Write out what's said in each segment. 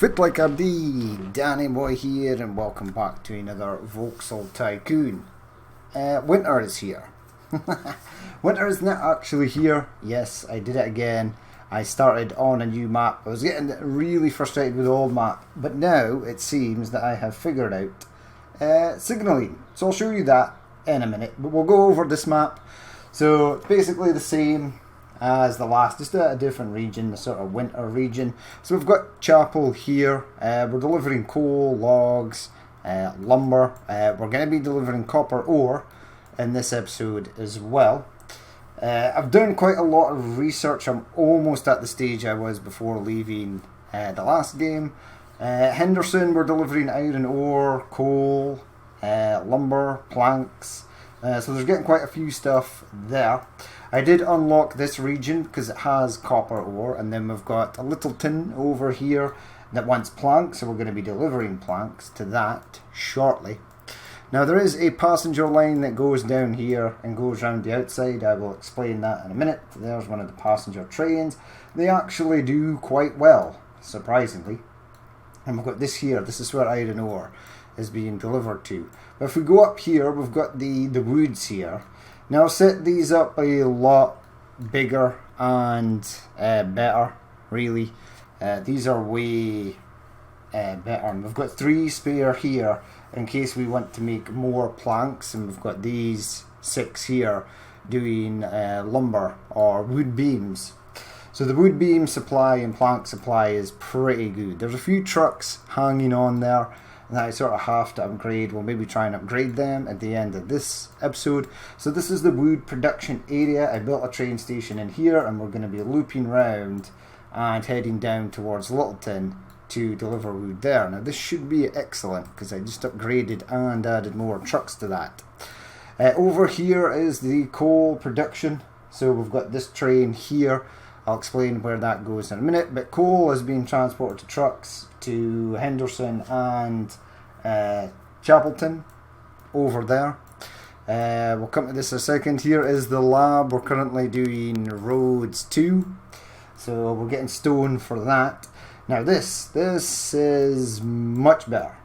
Fit like a bee, Danny Boy here, and welcome back to another Voxel Tycoon. Winter is here. Winter is not actually here. Yes, I did it again. I started on a new map. I was getting really frustrated with the old map, but now it seems that I have figured out signaling. So I'll show you that in a minute, but we'll go over this map. So it's basically the same as the last, just a different region, the sort of winter region. So we've got Chapel here. We're delivering coal, logs, lumber. We're going to be delivering copper ore in this episode as well. I've done quite a lot of research. I'm almost at the stage I was before leaving the last game. Henderson, we're delivering iron ore, coal, lumber, planks. So there's getting quite a few stuff there. I did unlock this region because it has copper ore, and then we've got a little tin over here that wants planks, so we're going to be delivering planks to that shortly. Now there is a passenger line that goes down here and goes around the outside. I will explain that in a minute. There's one of the passenger trains. They actually do quite well, surprisingly. And we've got this here. This is where iron ore is being delivered to. But if we go up here, we've got the woods here. Now I've set these up a lot bigger and better, really. These are way better. And we've got 3 spare here in case we want to make more planks, and we've got these 6 here doing lumber or wood beams. So the wood beam supply and plank supply is pretty good. There's a few trucks hanging on there that I sort of have to upgrade. We'll maybe try and upgrade them at the end of this episode. So this is the wood production area. I built a train station in here, and we're going to be looping round and heading down towards Littleton to deliver wood there. Now this should be excellent because I just upgraded and added more trucks to that. Over here is the coal production. So we've got this train here. I'll explain where that goes in a minute, but coal is being transported to trucks to Henderson and Chapelton over there. We'll come to this in a second. Here is the lab. We're currently doing roads 2, so we're getting stone for that. Now this is much better.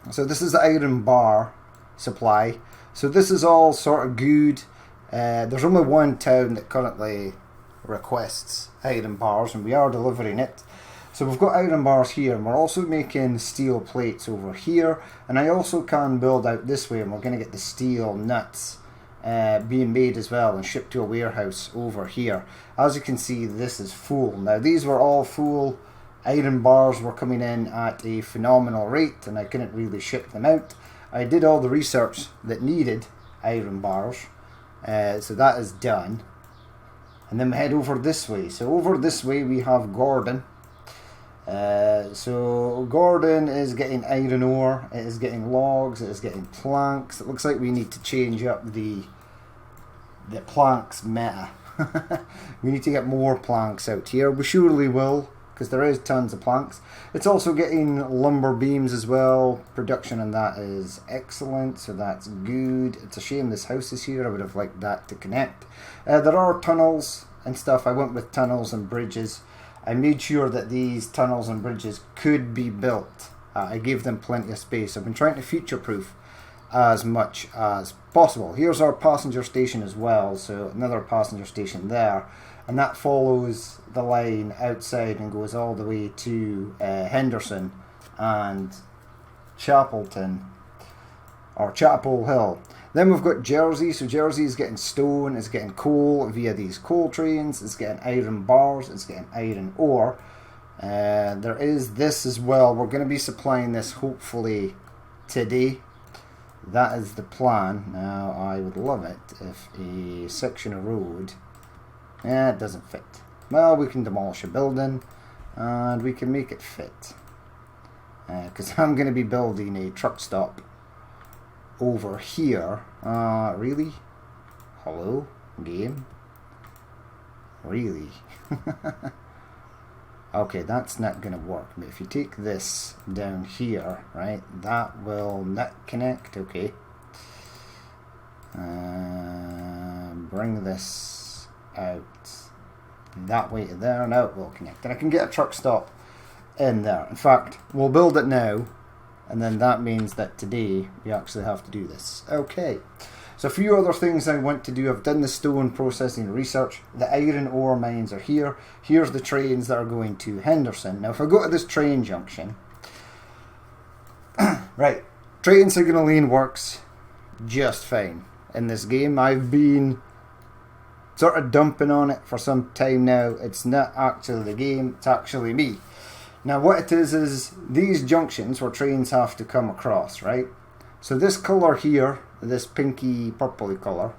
So this is the iron bar supply. So this is all sort of good. There's only one town that currently requests iron bars, and we are delivering it. So we've got iron bars here, and we're also making steel plates over here, and I also can build out this way, and we're going to get the steel nuts being made as well and shipped to a warehouse over here. As you can see, this is full. Now these were all full. Iron bars were coming in at a phenomenal rate, and I couldn't really ship them out. I did all the research that needed iron bars, so that is done. And then we head over this way. So over this way we have Gordon. So Gordon is getting iron ore, it is getting logs, it is getting planks. It looks like we need to change up the planks meta. We need to get more planks out here. We surely will, because there is tons of planks. It's also getting lumber beams as well. Production on that is excellent, so that's good. It's a shame this house is here. I would have liked that to connect. There are tunnels and stuff. I went with tunnels and bridges. I made sure that these tunnels and bridges could be built. I gave them plenty of space. I've been trying to future-proof as much as possible. Here's our passenger station as well, so another passenger station there. And that follows the line outside and goes all the way to Henderson and Chapelton, or Chapel Hill. Then we've got Jersey. So Jersey is getting stone, it's getting coal via these coal trains, it's getting iron bars, it's getting iron ore. There is this as well. We're going to be supplying this hopefully today. That is the plan. Now I would love it if a section of road, it doesn't fit. Well, we can demolish a building and we can make it fit. Because I'm going to be building a truck stop over here. Really? Hello, game? Really? Okay, that's not going to work. But if you take this down here, right, that will not connect. Okay. Bring this out that way to there. Now it will connect. And I can get a truck stop in there. In fact, we'll build it now, and then that means that today we actually have to do this. Okay, so a few other things I want to do. I've done the stone processing research. The iron ore mines are here. Here's the trains that are going to Henderson. Now if I go to this train junction, right, train signalling works just fine in this game. I've been sort of dumping on it for some time now. It's not actually the game, it's actually me. Now what it is these junctions where trains have to come across, right? So this colour here, this pinky purpley colour,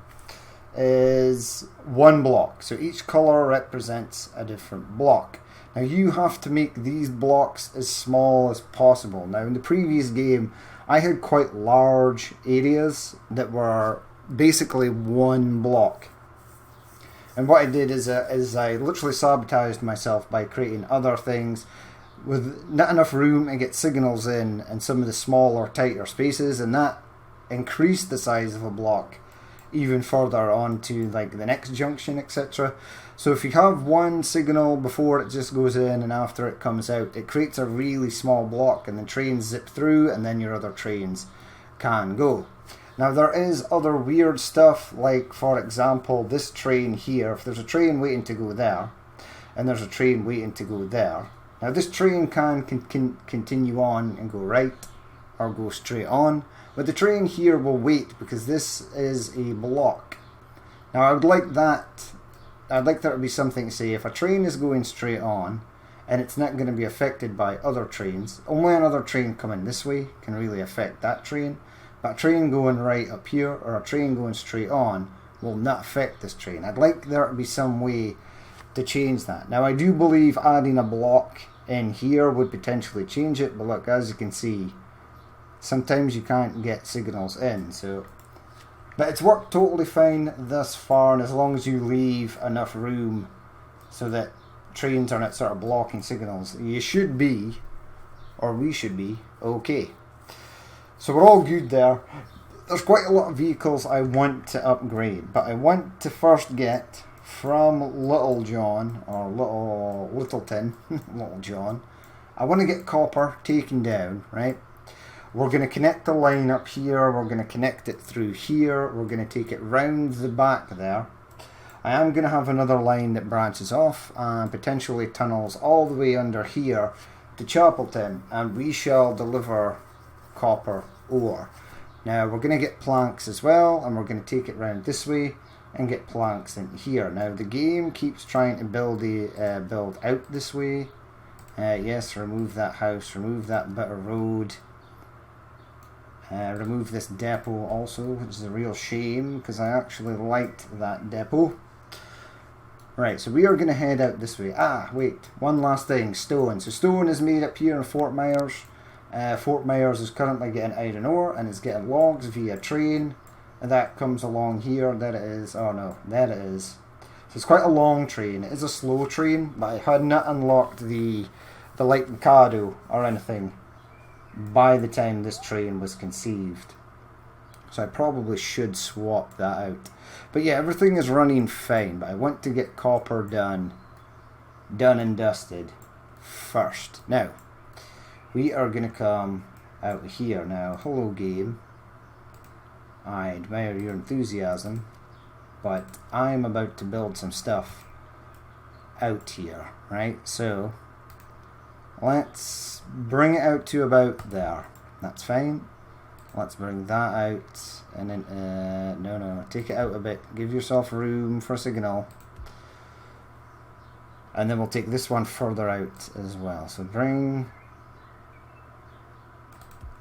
is one block. So each colour represents a different block. Now you have to make these blocks as small as possible. Now in the previous game I had quite large areas that were basically one block. And what I did is I literally sabotaged myself by creating other things with not enough room to get signals in some of the smaller, tighter spaces, and that increased the size of a block even further on to like the next junction, etc. So if you have one signal before it just goes in and after it comes out, it creates a really small block, and the trains zip through and then your other trains can go. Now there is other weird stuff, like for example this train here. If there's a train waiting to go there and there's a train waiting to go there, now this train can continue on and go right or go straight on, but the train here will wait because this is a block. Now I'd like there to be something to say, if a train is going straight on and it's not going to be affected by other trains, only another train coming this way can really affect that train. But a train going right up here or a train going straight on will not affect this train. I'd like there to be some way to change that. Now I do believe adding a block in here would potentially change it, but look, as you can see, sometimes you can't get signals in. But it's worked totally fine thus far, and as long as you leave enough room so that trains are not sort of blocking signals, you should be, or we should be, okay. So we're all good there. There's quite a lot of vehicles I want to upgrade, but I want to first get from Little John, or Littleton, Little John, I want to get copper taken down, right? We're going to connect the line up here, we're going to connect it through here, we're going to take it round the back there. I am going to have another line that branches off and potentially tunnels all the way under here to Chapelton, and we shall deliver copper ore. Now we're going to get planks as well, and we're going to take it round this way and get planks in here. Now the game keeps trying to build out this way. Yes, remove that house, remove that bit of road, remove this depot also, which is a real shame because I actually liked that depot. Right, so we are going to head out this way. Ah, wait, one last thing, stone. So stone is made up here in Fort Myers. Fort Myers is currently getting iron ore and is getting logs via train. And that comes along here. There it is. Oh no, there it is. So it's quite a long train. It is a slow train, but I had not unlocked the light Mikado or anything by the time this train was conceived. So I probably should swap that out. But yeah, everything is running fine, but I want to get copper done and dusted first. Now, we are going to come out here now. Hello game. I admire your enthusiasm, but I'm about to build some stuff out here, right? So let's bring it out to about there. That's fine. Let's bring that out, and then no, take it out a bit. Give yourself room for a signal, and then we'll take this one further out as well. So bring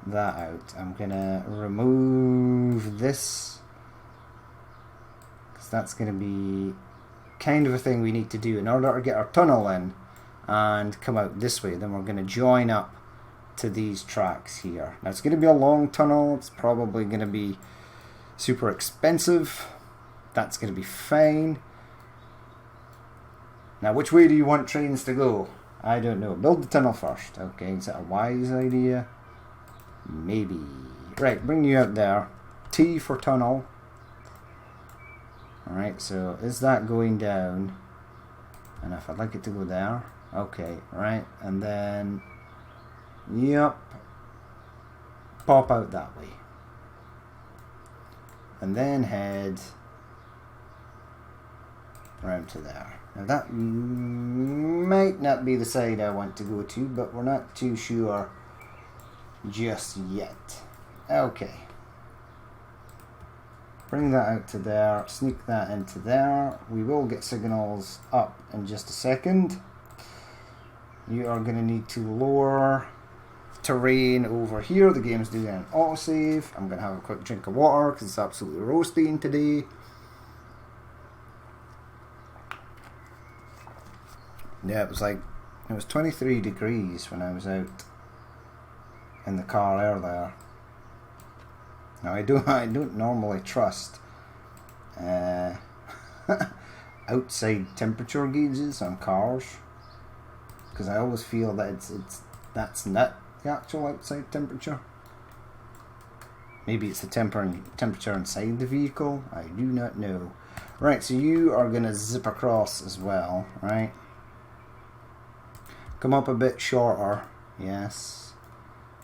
that out. I'm gonna remove this because that's gonna be kind of a thing we need to do in order to get our tunnel in and come out this way. Then we're gonna join up to these tracks here. Now it's gonna be a long tunnel. It's probably gonna be super expensive. That's gonna be fine. Now which way do you want trains to go? I don't know. Build the tunnel first. Okay, is that a wise idea? Maybe. Right, bring you out there. T for tunnel. Alright, so is that going down? And if I'd like it to go there. Okay, right, and then, yep, pop out that way. And then head around to there. Now that might not be the side I want to go to, but we're not too sure just yet. Okay. Bring that out to there, sneak that into there. We will get signals up in just a second. You are going to need to lower terrain over here. The game's doing an autosave. I'm going to have a quick drink of water because it's absolutely roasting today. Yeah, it was 23 degrees when I was out in the car earlier. Now I don't normally trust outside temperature gauges on cars because I always feel that that's not the actual outside temperature. Maybe it's the temperature inside the vehicle. I do not know. Right, so you are gonna zip across as well, right? Come up a bit shorter, yes.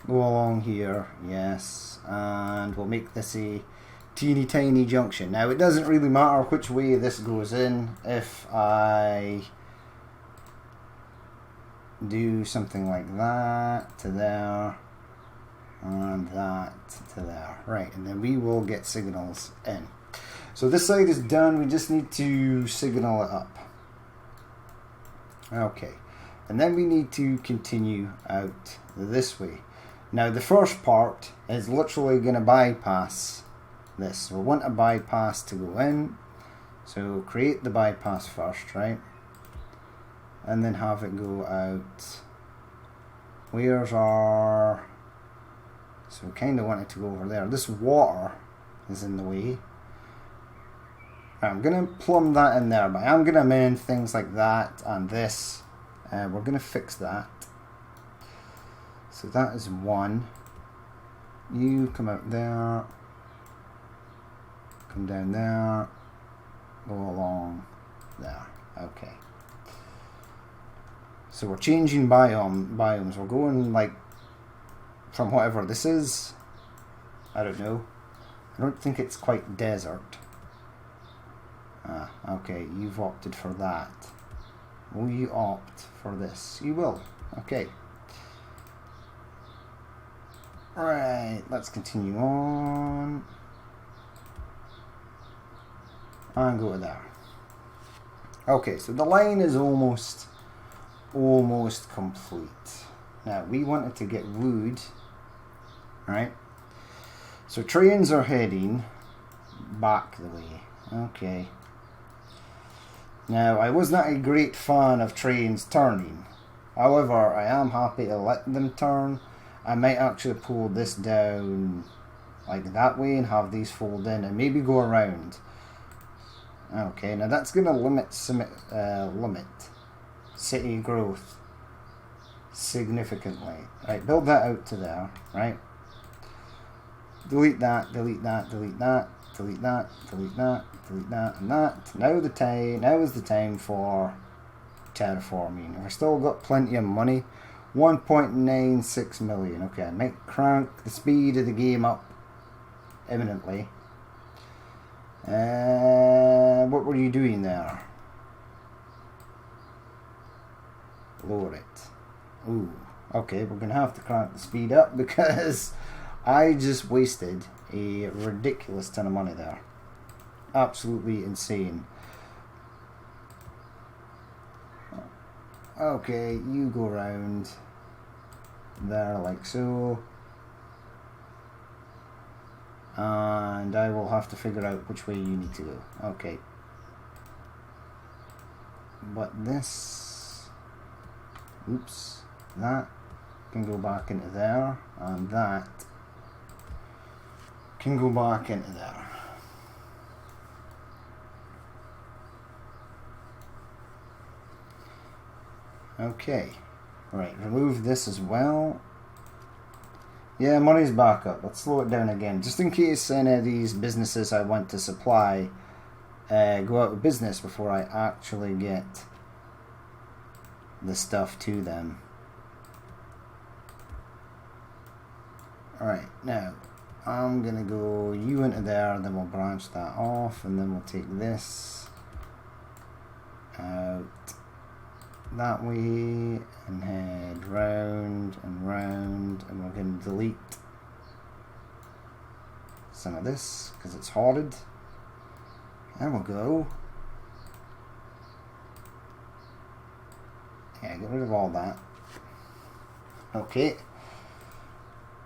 Go along here, yes. And we'll make this a teeny tiny junction. Now it doesn't really matter which way this goes in if I do something like that to there and that to there. Right, and then we will get signals in. So this side is done, we just need to signal it up. Okay. And then we need to continue out this way. Now the first part is literally going to bypass this. We want a bypass to go in. So create the bypass first, right? And then have it go out. Where's our... So we kind of want it to go over there. This water is in the way. I'm going to plumb that in there, but I'm going to amend things like that and this. We're going to fix that. So that is one. You come out there. Come down there. Go along there. Okay. So we're changing biomes. We're going like from whatever this is. I don't know. I don't think it's quite desert. Ah, okay. You've opted for that. Will you opt for this? You will. Okay. Right, let's continue on. And go to there. Okay, so the line is almost complete. Now, we wanted to get wood, right? So trains are heading back the way. Okay. Now, I was not a great fan of trains turning. However, I am happy to let them turn. I might actually pull this down like that way and have these fold in and maybe go around. Okay, now that's going to limit city growth significantly. Right, build that out to there, right? Delete that, delete that, delete that, delete that, delete that, delete that, and that. Now is the time for terraforming. I've still got plenty of money. 1.96 million. Okay, I might crank the speed of the game up imminently. What were you doing there? Lower it. Ooh. Okay, we're gonna have to crank the speed up because I just wasted a ridiculous ton of money there. Absolutely insane. Okay, you go around there like so. And I will have to figure out which way you need to go. Okay. But this... Oops. That can go back into there. And that can go back into there. Okay. Right, remove this as well. Yeah, money's back up. Let's slow it down again. Just in case any of these businesses I want to supply go out of business before I actually get the stuff to them. Alright, now I'm gonna go you into there, then we'll branch that off, and then we'll take this out that way and head round and round, and we're going to delete some of this because it's hoarded. And we'll go, yeah, get rid of all that. Okay,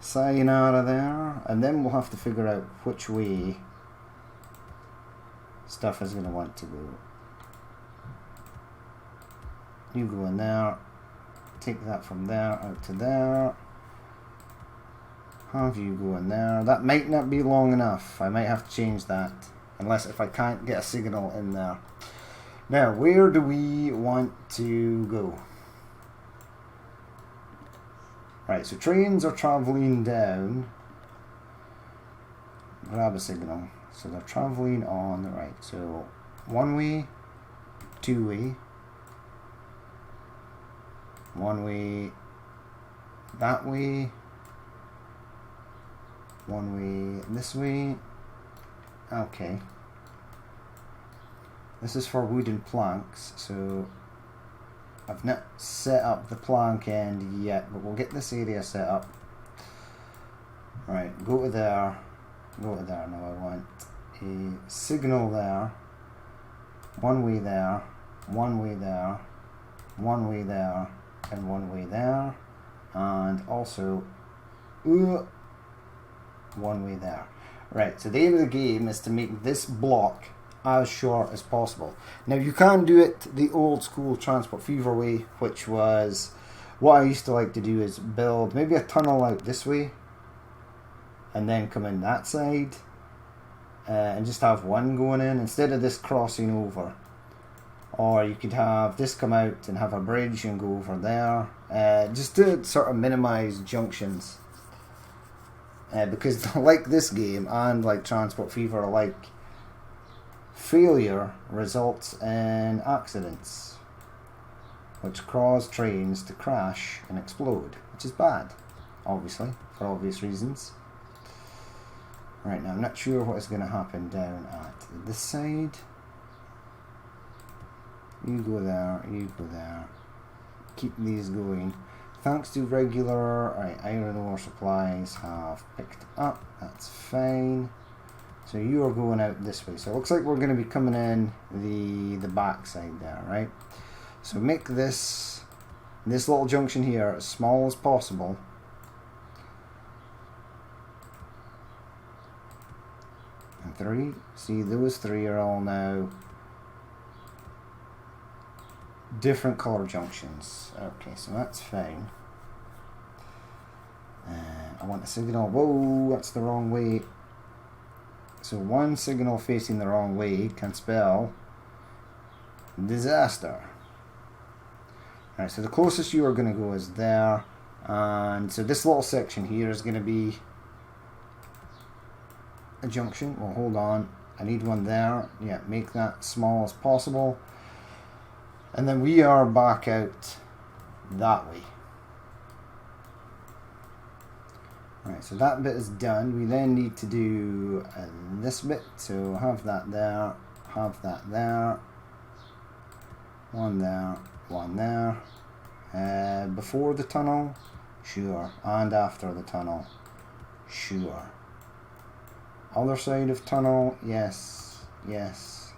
sayonara there, and then we'll have to figure out which way stuff is going to want to go. You go in there, take that from there out to there, have you go in there. That might not be long enough, I might have to change that, unless if I can't get a signal in there. Now, where do we want to go? Right, so trains are travelling down. Grab a signal. So they're travelling on the right. So one way, two way, one way, that way, one way, this way. Okay. This is for wooden planks, so I've not set up the plank end yet, but we'll get this area set up. Right, go to there, go to there. Now I want a signal there, one way there, one way there, one way there, and one way there, and also one way there. Right, so the aim of the game is to make this block as short as possible. Now you can do it the old school Transport Fever way, which was what I used to like to do, is build maybe a tunnel out this way and then come in that side and just have one going in instead of this crossing over. Or you could have this come out and have a bridge and go over there, just to sort of minimize junctions, because like this game and like Transport Fever alike, failure results in accidents, which cause trains to crash and explode, which is bad, obviously, for obvious reasons. Right, now I'm not sure what is going to happen down at this side. You go there, you go there. Keep these going. Thanks to regular iron ore supplies have picked up. That's fine. So you are going out this way. So it looks like we're going to be coming in the back side there, right? So make this little junction here as small as possible. And three. See, those three are all now different color junctions. Okay, so that's fine. I want a signal. Whoa, that's the wrong way. So one signal facing the wrong way can spell disaster. Alright, so the closest you are going to go is there. And so this little section here is going to be a junction. Well, hold on. I need one there. Yeah, make that small as possible. And then we are back out that way. Right, so that bit is done. We then need to do this bit. So have that there, have that there, one there, one there. Before the tunnel, sure, and after the tunnel, sure. Other side of tunnel, yes, yes.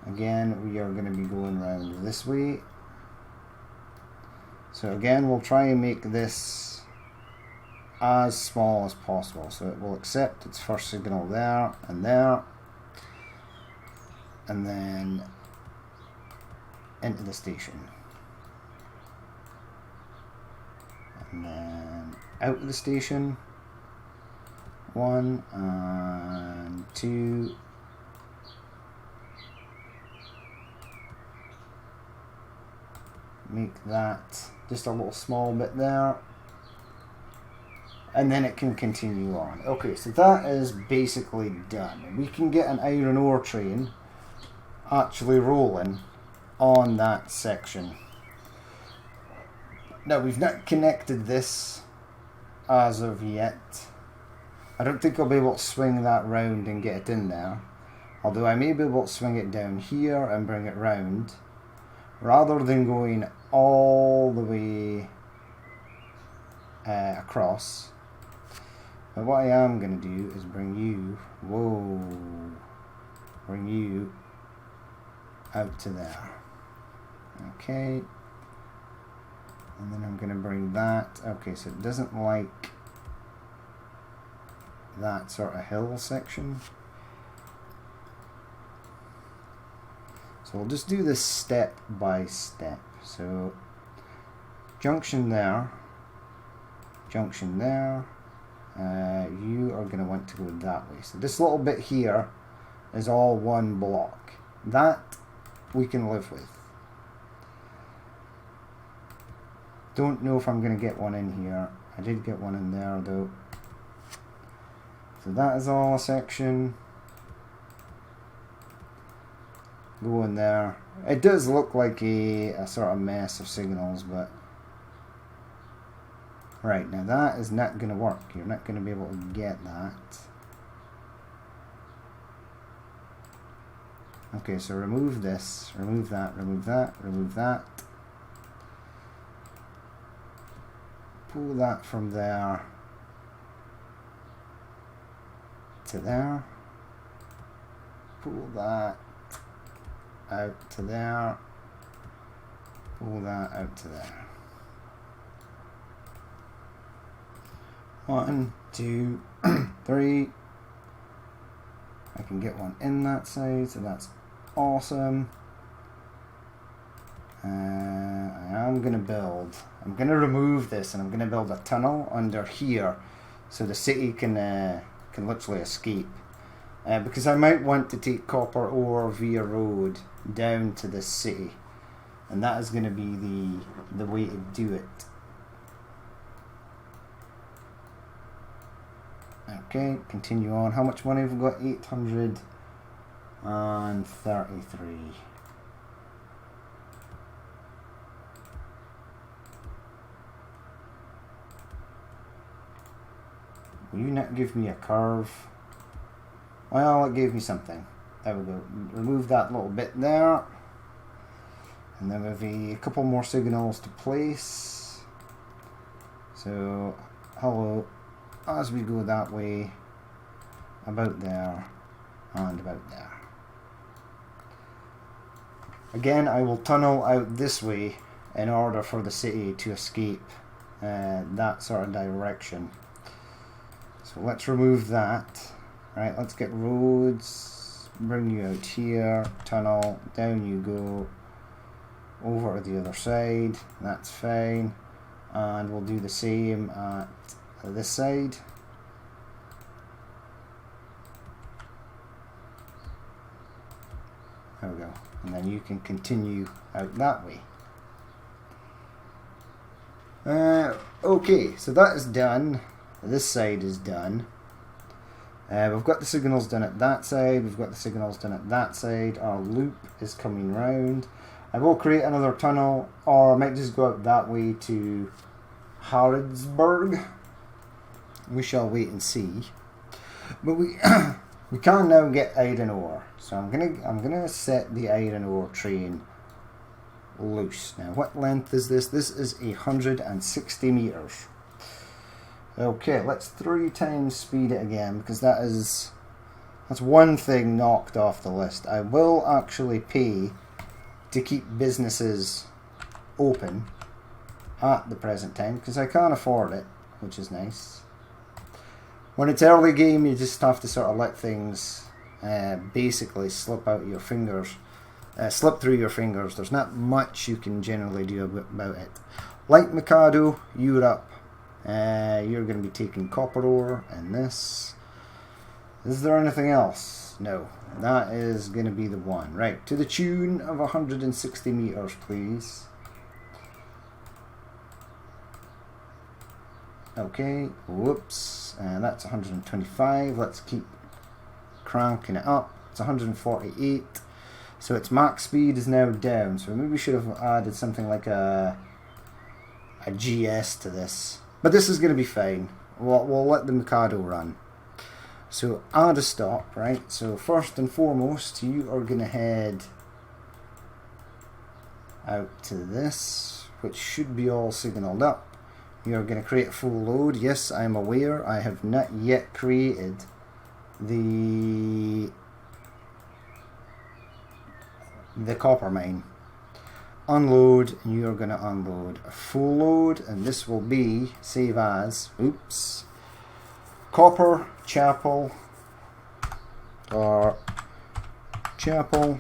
Again, we are going to be going around this way. So again, we'll try and make this as small as possible, so it will accept its first signal there, and then into the station, and then out of the station, 1 and 2, make that just a little small bit there. And then it can continue on. Okay, so that is basically done. We can get an iron ore train actually rolling on that section. Now we've not connected this as of yet. I don't think I'll be able to swing that round and get it in there. Although I may be able to swing it down here and bring it round, rather than going all the way across. But what I am going to do is bring you, bring you out to there. Okay. And then I'm going to bring that. Okay, so it doesn't like that sort of hill section. So we'll just do this step by step. So junction there, junction there. You are going to want to go that way. So this little bit here is all one block. That we can live with. Don't know if I'm going to get one in here. I did get one in there though. So that is all a section. Go in there. It does look like a sort of mess of signals, but right, now that is not going to work. You're not going to be able to get that. Okay, so remove this, remove that, remove that, remove that. Pull that from there to there. Pull that out to there. Pull that out to there. 1, 2, 3. I can get one in that side, so that's awesome. I'm going to build. I'm going to remove this, and I'm going to build a tunnel under here, so the city can literally escape. Because I might want to take copper ore via road down to this city, and that is going to be the way to do it. Okay, continue on. How much money have we got? 833. Will you not give me a curve? Well, it gave me something. There we go. Remove that little bit there. And then we have a couple more signals to place. So, hello. As we go that way, about there, and about there. Again, I will tunnel out this way in order for the city to escape that sort of direction. So let's remove that. Right, let's get roads, bring you out here, tunnel, down you go, over to the other side, that's fine. And we'll do the same at this side. There we go. And then you can continue out that way. Okay, so that is done. This side is done. We've got the signals done at that side. We've got the signals done at that side. Our loop is coming round. I will create another tunnel, or I might just go out that way to Harrodsburg. We shall wait and see. But we we can now get iron ore. So I'm gonna set the iron ore train loose. Now, what length is this? This is 160 meters. Okay, let's 3 times speed it again, because that's one thing knocked off the list. I will actually pay to keep businesses open at the present time, because I can't afford it, which is nice. When it's early game, you just have to sort of let things basically slip out your fingers, slip through your fingers. There's not much you can generally do about it. Like Mikado, you're up. You're going to be taking copper ore and this. Is there anything else? No. That is going to be the one. Right, to the tune of 160 meters, please. Okay, whoops. That's 125. Let's keep cranking it up. It's 148. So its max speed is now down. So maybe we should have added something like a a GS to this. But this is going to be fine. We'll let the Mikado run. So add a stop, right? So first and foremost, you are going to head out to this, which should be all signaled up. You're going to create a full load. Yes, I'm aware I have not yet created the copper mine. Unload, and you're going to unload a full load, and this will be save as, oops, copper chapel or chapel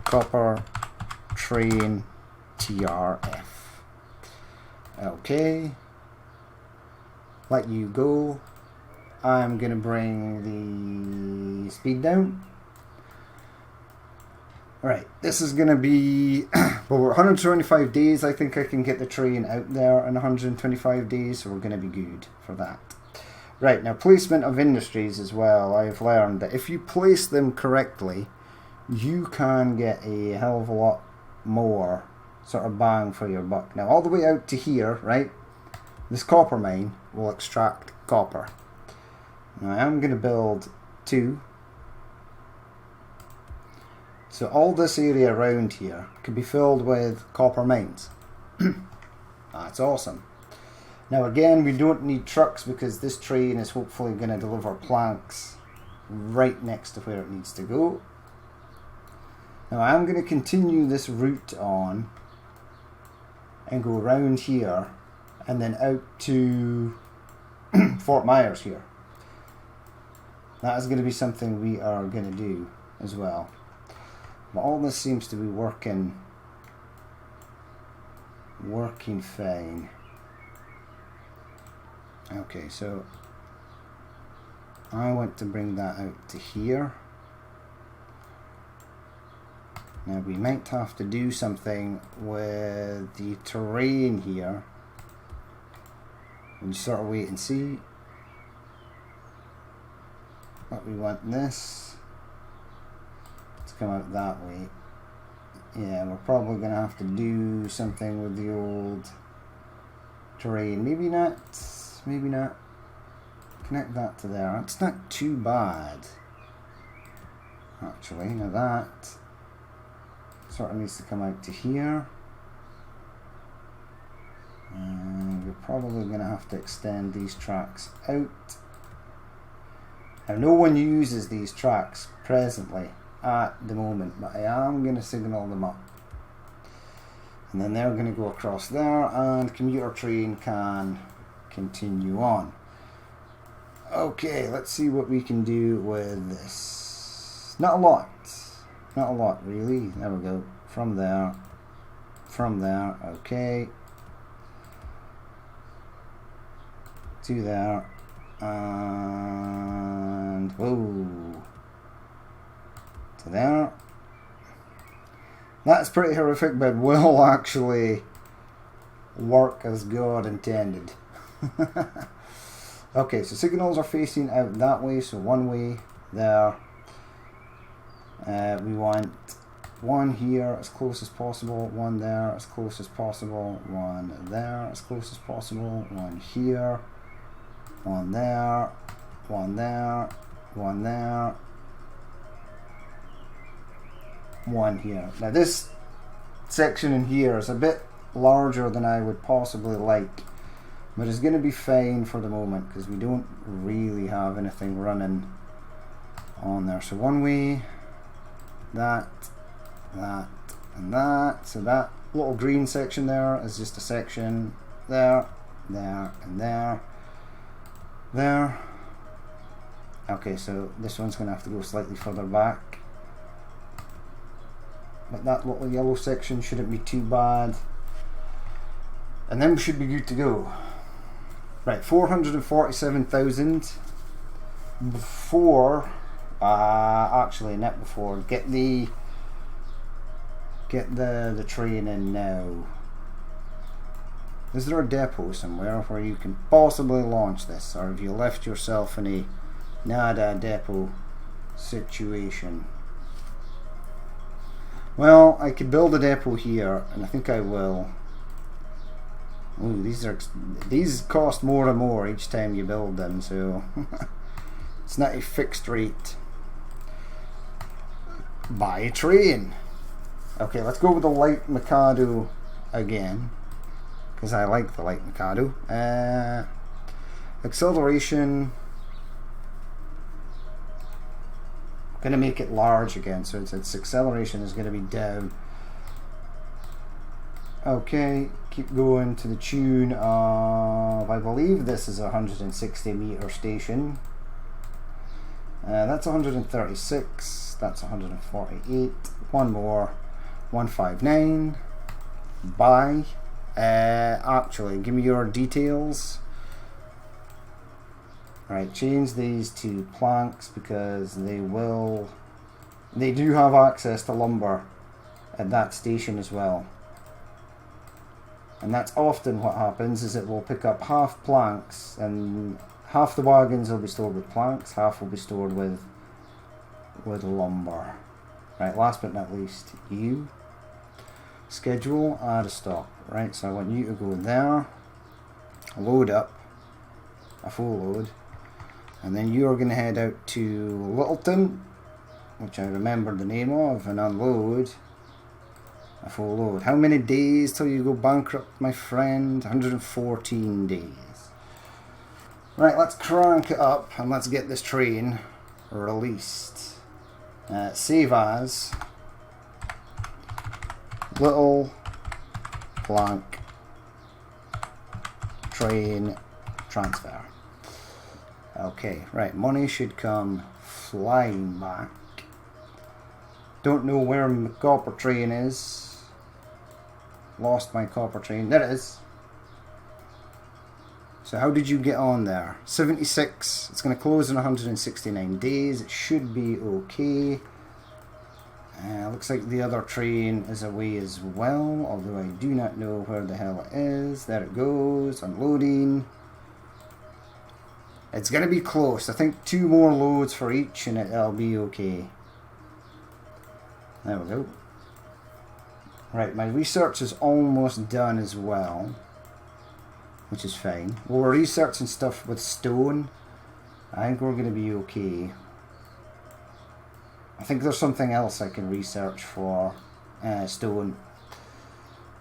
copper train TRF. Okay, let you go. I'm going to bring the speed down. Alright, this is going to be, well, we're 125 days. I think I can get the train out there in 125 days, so we're going to be good for that. Right, now placement of industries as well. I've learned that if you place them correctly, you can get a hell of a lot more sort of bang for your buck. Now, all the way out to here, right, this copper mine will extract copper. Now, I'm going to build 2. So all this area around here can be filled with copper mines. That's awesome. Now again, we don't need trucks because this train is hopefully going to deliver planks right next to where it needs to go. Now I'm going to continue this route on and go around here and then out to Fort Myers here. That is going to be something we are going to do as well. But all this seems to be working fine. Okay, so I want to bring that out to here. Now we might have to do something with the terrain here. And sort of wait and see. But we want this come out that way. Yeah, we're probably going to have to do something with the old terrain. Maybe not. Maybe not. Connect that to there. It's not too bad, actually. Now that sort of needs to come out to here. And we're probably going to have to extend these tracks out. Now, no one uses these tracks presently at the moment, but I am going to signal them up, and then they're going to go across there and commuter train can continue on. Okay, let's see what we can do with this. Not a lot really. There we go, from there, okay, to there, and whoa, to there. That's pretty horrific, but will actually work as God intended. Okay, so signals are facing out that way, so one way there. We want one here as close as possible, one there as close as possible, one there as close as possible, one here, one there, one there, one there, one here. Now this section in here is a bit larger than I would possibly like, but it's going to be fine for the moment because we don't really have anything running on there. So one way, that, and that. So that little green section there is just a section there, there, and there, there. Okay, so this one's going to have to go slightly further back, but that little yellow section shouldn't be too bad, and then we should be good to go. Right, 447,000 before, actually not before, get the train in now. Is there a depot somewhere where you can possibly launch this, or have you left yourself in a nada depot situation? Well, I could build a depot here, and I think I will. Ooh, these cost more and more each time you build them, so it's not a fixed rate. Buy a train. Okay, let's go with the light Mikado again, because I like the light Mikado. Acceleration. Going to make it large again, so its acceleration is going to be down. Okay, keep going to the tune of, I believe this is a 160 meter station. That's 136, that's 148, one more, 159, buy. Actually, give me your details. Right, change these to planks because they do have access to lumber at that station as well. And that's often what happens, is it will pick up half planks, and half the wagons will be stored with planks, half will be stored with lumber. Right, last but not least, you. Schedule, add a stop. Right, so I want you to go there, load up, a full load. And then you are going to head out to Littleton, which I remember the name of, and unload a full load. How many days till you go bankrupt, my friend? 114 days. Right, let's crank it up and let's get this train released. Save as little blank train transfer. Okay, right, money should come flying back. Don't know where my copper train is. Lost my copper train. There it is. So how did you get on there? 76. It's going to close in 169 days. It should be okay. Looks like the other train is away as well, although I do not know where the hell it is. There it goes, unloading. It's going to be close. I think 2 more loads for each and it'll be okay. There we go. Right, my research is almost done as well, which is fine. Well, we're researching stuff with stone. I think we're going to be okay. I think there's something else I can research for stone.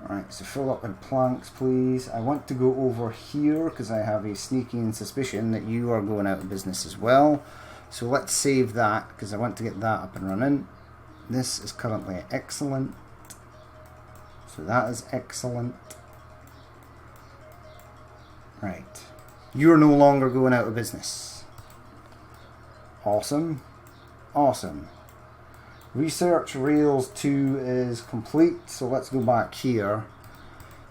Alright, so fill up with planks, please. I want to go over here because I have a sneaking suspicion that you are going out of business as well. So let's save that because I want to get that up and running. This is currently excellent. So that is excellent. Right. You're no longer going out of business. Awesome. Awesome. Research Rails 2 is complete, so let's go back here.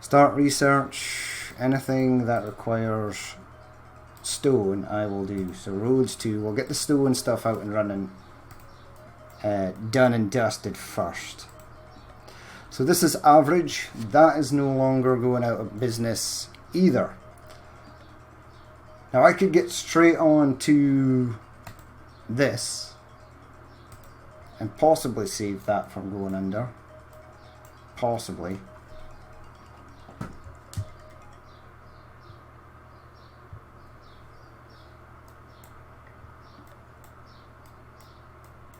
Start research. Anything that requires stone, I will do. So roads 2, we'll get the stone stuff out and running. Done and dusted first. So this is average. That is no longer going out of business either. Now I could get straight on to this and possibly save that from going under. Possibly.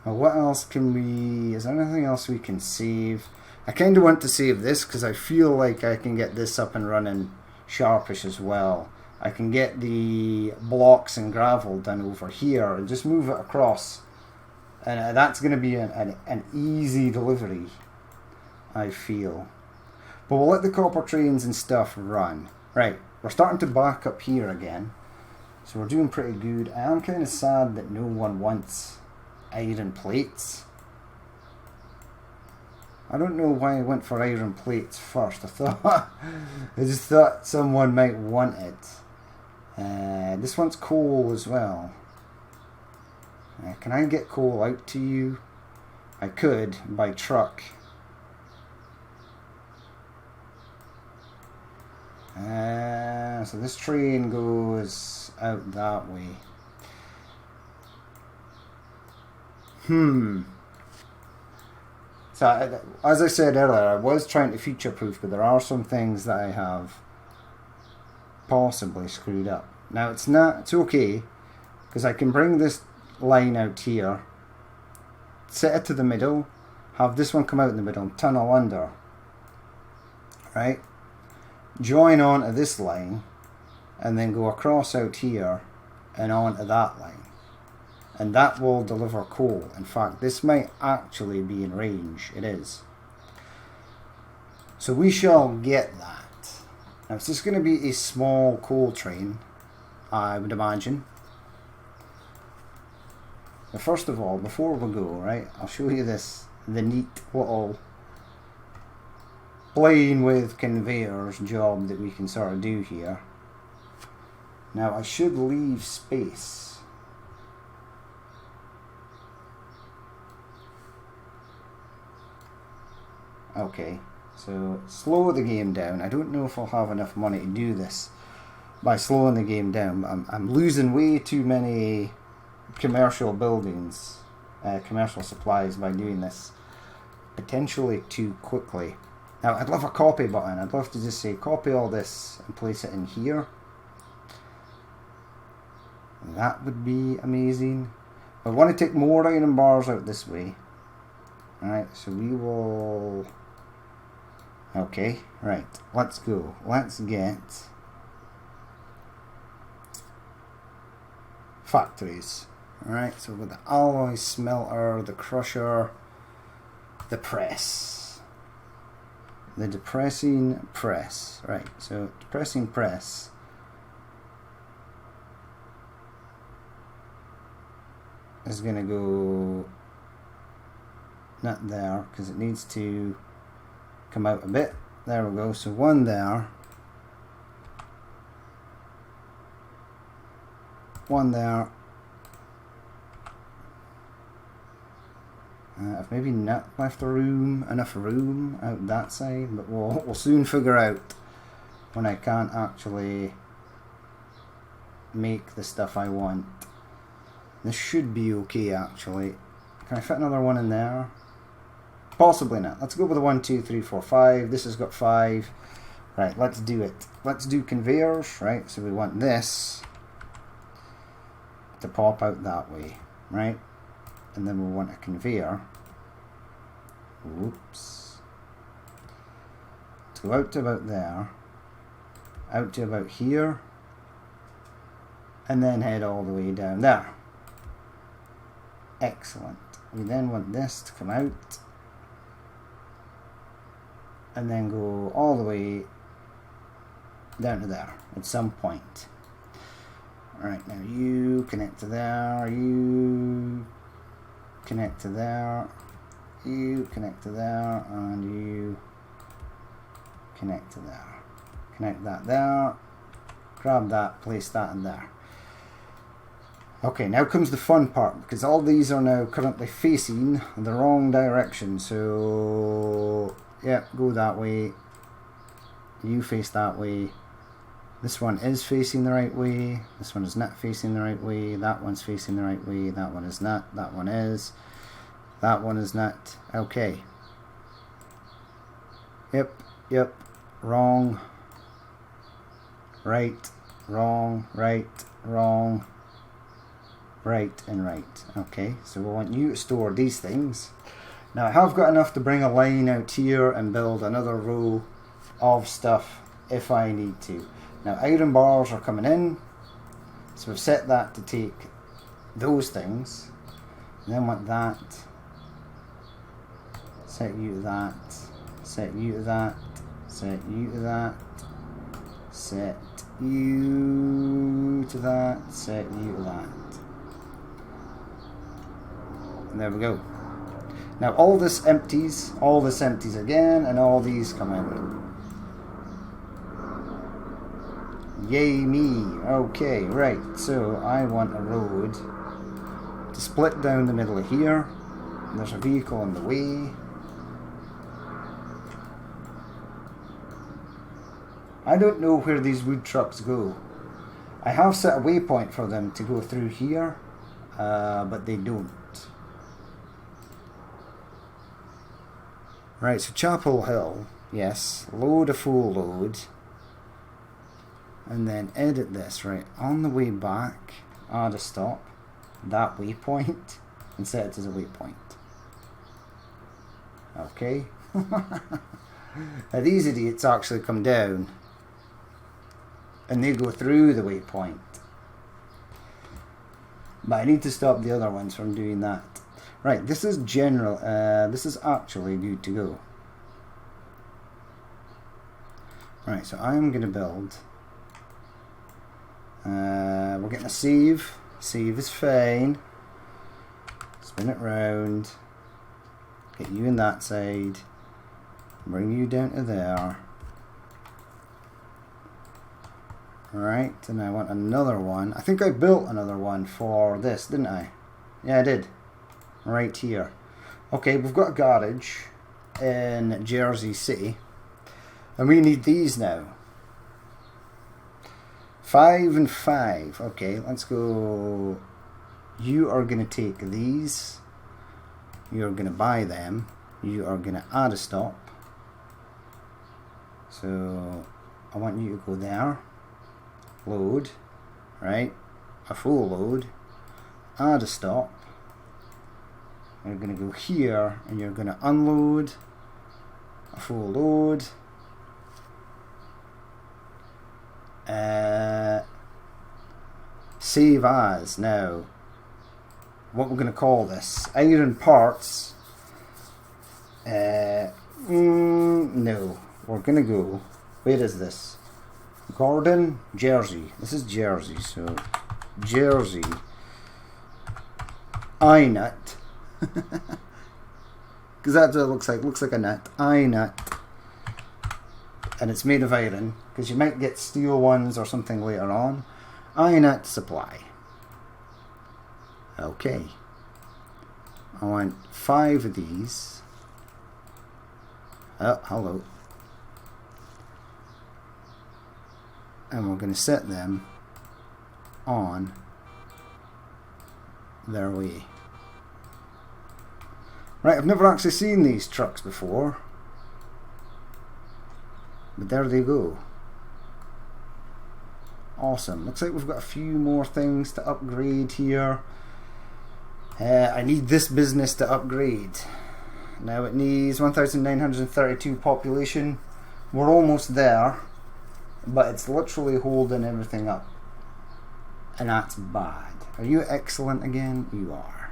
Now what else can we... Is there anything else we can save? I kind of want to save this because I feel like I can get this up and running sharpish as well. I can get the blocks and gravel done over here and just move it across. And that's going to be an easy delivery, I feel. But we'll let the copper trains and stuff run. Right, we're starting to back up here again. So we're doing pretty good. I am kind of sad that no one wants iron plates. I don't know why I went for iron plates first. I just thought someone might want it. This one's coal as well. Can I get coal out to you? I could by truck. So this train goes out that way. So as I said earlier, I was trying to future-proof, but there are some things that I have possibly screwed up. Now it's not, it's okay, because I can bring this line out here, set it to the middle, have this one come out in the middle, and tunnel under, right? Join onto this line, and then go across out here and onto that line. And that will deliver coal. In fact, this might actually be in range. It is. So we shall get that. Now it's just going to be a small coal train, I would imagine. But first of all, before we go, right, I'll show you this, the neat little playing with conveyors job that we can sort of do here. Now I should leave space. Okay, so slow the game down. I don't know if I'll have enough money to do this by slowing the game down. I'm losing way too many commercial buildings, commercial supplies by doing this potentially too quickly. Now I'd love a copy button. I'd love to just say copy all this and place it in here. That would be amazing. I want to take more iron bars out this way. Alright, so we will... Okay, right, let's go. Let's get factories. Alright, so with the alloy smelter, the crusher, the press. The depressing press. Right, so depressing press. Is going to go not there because it needs to come out a bit. There we go. So one there, one there. I've maybe not left enough room out that side, but we'll soon figure out when I can't actually make the stuff I want. This should be okay actually. Can I fit another one in there? Possibly not. Let's go with a 1, 2, 3, 4, 5. This has got 5. Right, let's do it. Let's do conveyors, right? So we want this to pop out that way, right? And then we'll want a conveyor. Oops. To go out to about there, out to about here, and then head all the way down there. Excellent. We then want this to come out and then go all the way down to there at some point. Alright, now you connect to there, you connect to there, you connect to there, and you connect to there. Connect that there, grab that, place that in there. Okay, now comes the fun part, because all these are now currently facing the wrong direction. So, yeah, go that way. You face that way. This one is facing the right way. This one is not facing the right way. That one's facing the right way. That one is not. That one is. That one is not. Okay. Yep. Wrong. Right. Wrong. Right. Wrong. Right and right. Okay, so we want you to store these things. Now I have got enough to bring a line out here and build another row of stuff if I need to. Now iron bars are coming in, so we've set that to take those things. And then want that. Set you to that. Set you to that. Set you to that. Set you to that. Set you to that. And there we go. Now all this empties again, and all these come in. Yay me. Okay, right, so I want a road to split down the middle of here. And there's a vehicle in the way. I don't know where these wood trucks go. I have set a waypoint for them to go through here, but they don't. Right, so Chapel Hill, yes, load a full load. and then edit this. Right, on the way back, add a stop, that waypoint, and set it as a waypoint. Okay. Now these idiots actually come down and they go through the waypoint. But I need to stop the other ones from doing that. Right, this is general. This is actually good to go. Right, so I'm going to build. We're getting a save. Save is fine. Spin it round. Get you in that side. Bring you down to there. Right, and I want another one. I think I built another one for this, didn't I? Yeah, I did. Right here. Okay, we've got a garage in Jersey City. And we need these now. 5 and 5. Okay, let's go. You are going to take these. You're going to buy them. You are going to add a stop. So I want you to go there. Load. Right. A full load. Add a stop. You're going to go here and you're going to unload. A full load. Save as. Now what we're going to call this, iron parts. No, we're going to go, where is this? Gordon, Jersey. This is Jersey, so Jersey iNut. Because that's what it looks like. Looks like a nut. iNut. And it's made of iron, because you might get steel ones or something later on. iNut supply. Okay. I want 5 of these. Oh, hello. And we're going to set them on their way. Right, I've never actually seen these trucks before. But there they go. Awesome. Looks like we've got a few more things to upgrade here. I need this business to upgrade. Now it needs 1,932 population. We're almost there. But it's literally holding everything up. And that's bad. Are you excellent again? You are.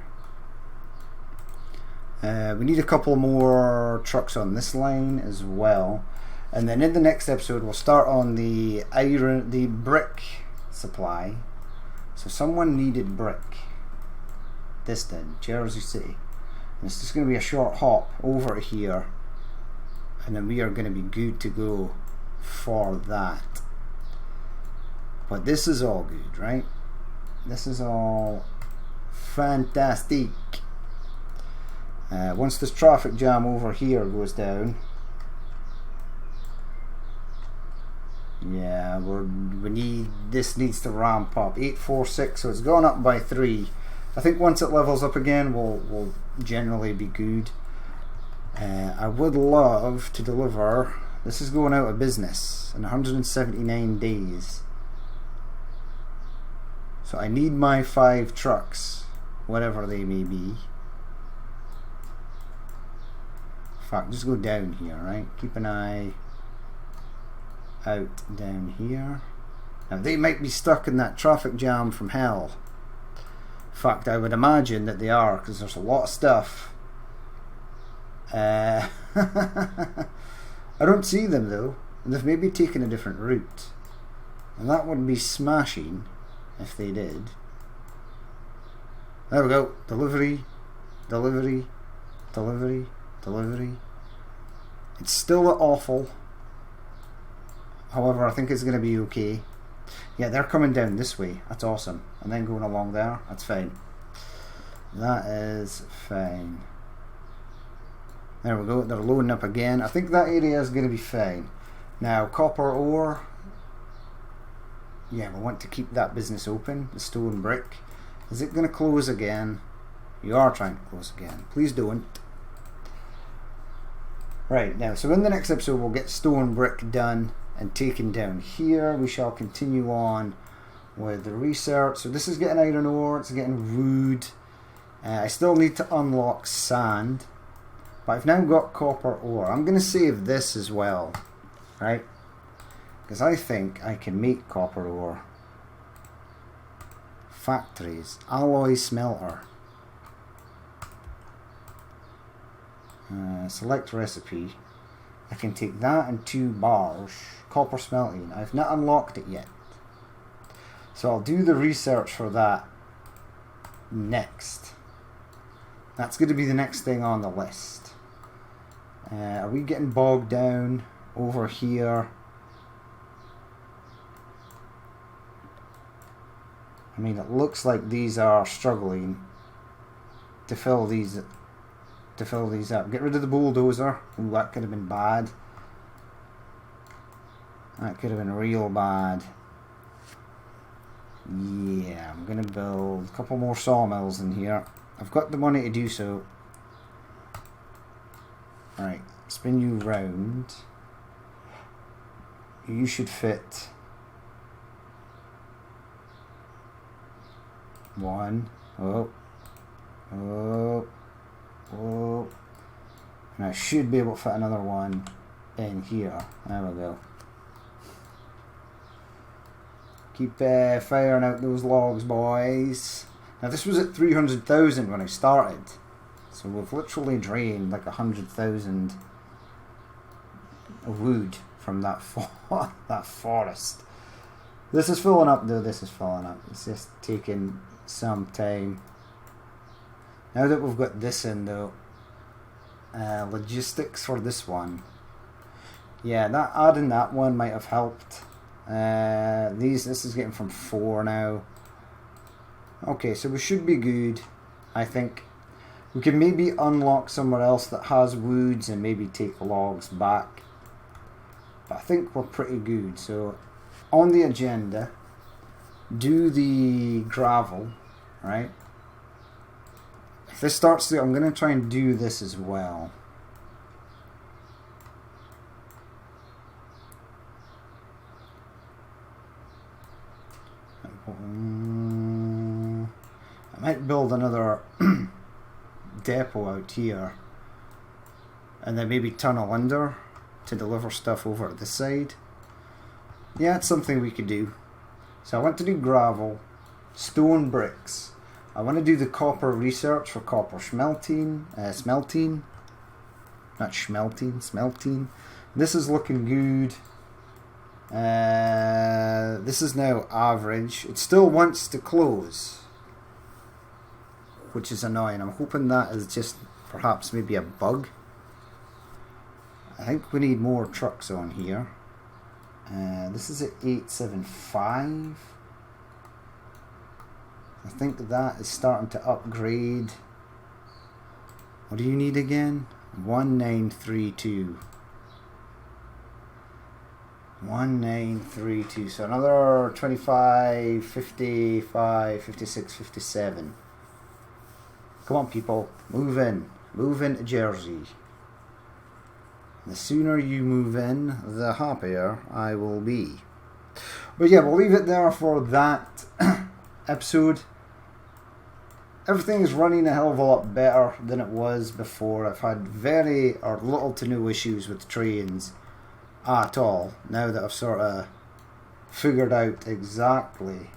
We need a couple more trucks on this line as well. And then in the next episode we'll start on the brick supply. So someone needed brick. This did, Jersey City. And it's just going to be a short hop over here. And then we are going to be good to go for that. But this is all good, right? This is all fantastic. Once this traffic jam over here goes down, yeah, this needs to ramp up. 846, so it's gone up by 3. I think once it levels up again, we'll generally be good. I would love to deliver. This is going out of business in 179 days. So I need my 5 trucks, whatever they may be. In fact, just go down here, right? Keep an eye out down here. Now they might be stuck in that traffic jam from hell. In fact, I would imagine that they are, because there's a lot of stuff. I don't see them though. They've maybe taken a different route, and that would be smashing if they did. There we go. Delivery, delivery, delivery, delivery. It's still awful. However, I think it's going to be okay. Yeah, they're coming down this way. That's awesome. And then going along there. That's fine. That is fine. There we go. They're loading up again. I think that area is going to be fine. Now, copper ore. Yeah, we want to keep that business open. The stone brick. Is it going to close again? You are trying to close again. Please don't. Right, now, so in the next episode we'll get stone brick done. and taken down here. We shall continue on with the research. So this is getting iron ore, it's getting wood. I still need to unlock sand, but I've now got copper ore. I'm going to save this as well, right? Because I think I can make copper ore. Factories, alloy smelter. Select recipe. I can take that and 2 bars. Copper smelting. I've not unlocked it yet. So I'll do the research for that next. That's going to be the next thing on the list. Are we getting bogged down over here? I mean, it looks like these are struggling to fill these up. Get rid of the bulldozer. Ooh, that could have been bad. That could have been real bad. Yeah, I'm going to build a couple more sawmills in here. I've got the money to do so. Right, spin you round. You should fit 1. Oh. Oh. Oh. And I should be able to fit another one in here. There we go. Keep firing out those logs, boys. Now this was at 300,000 when I started, so we've literally drained like 100,000 wood from that that forest. This is filling up though. This is filling up. It's just taking some time. Now that we've got this in though, logistics for this one. Yeah, that adding that one might have helped. This is getting from 4 now. Okay, so we should be good. I think we can maybe unlock somewhere else that has woods and maybe take logs back. But I think we're pretty good. So on the agenda, do the gravel, right? If this starts to, I'm going to try and do this as well. I might build another depot out here and then maybe tunnel under to deliver stuff over at this side. Yeah, it's something we could do. So I want to do gravel, stone bricks. I want to do the copper research for copper smelting. Smelting. This is looking good. This is now average. It still wants to close, which is annoying. I'm hoping that is just perhaps maybe a bug. I think we need more trucks on here. This is at 875. I think that is starting to upgrade. What do you need again? 1932. 1932. So another 25, 55, 56, 57. Come on, people. Move in. Move into Jersey. The sooner you move in, the happier I will be. But yeah, we'll leave it there for that episode. Everything is running a hell of a lot better than it was before. I've had very or little to no issues with trains at all, now that I've sort of figured out exactly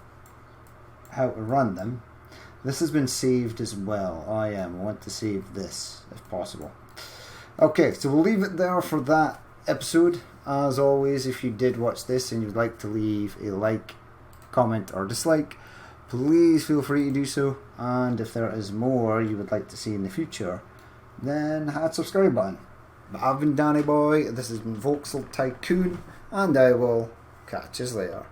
how to run them. This has been saved as well. I want to save this if possible. Okay, so we'll leave it there for that episode. As always, if you did watch this and you'd like to leave a like, comment or dislike, please feel free to do so. And if there is more you would like to see in the future, then hit that subscribe button. But I've been Danny Boy, this has been Voxel Tycoon, and I will catch you later.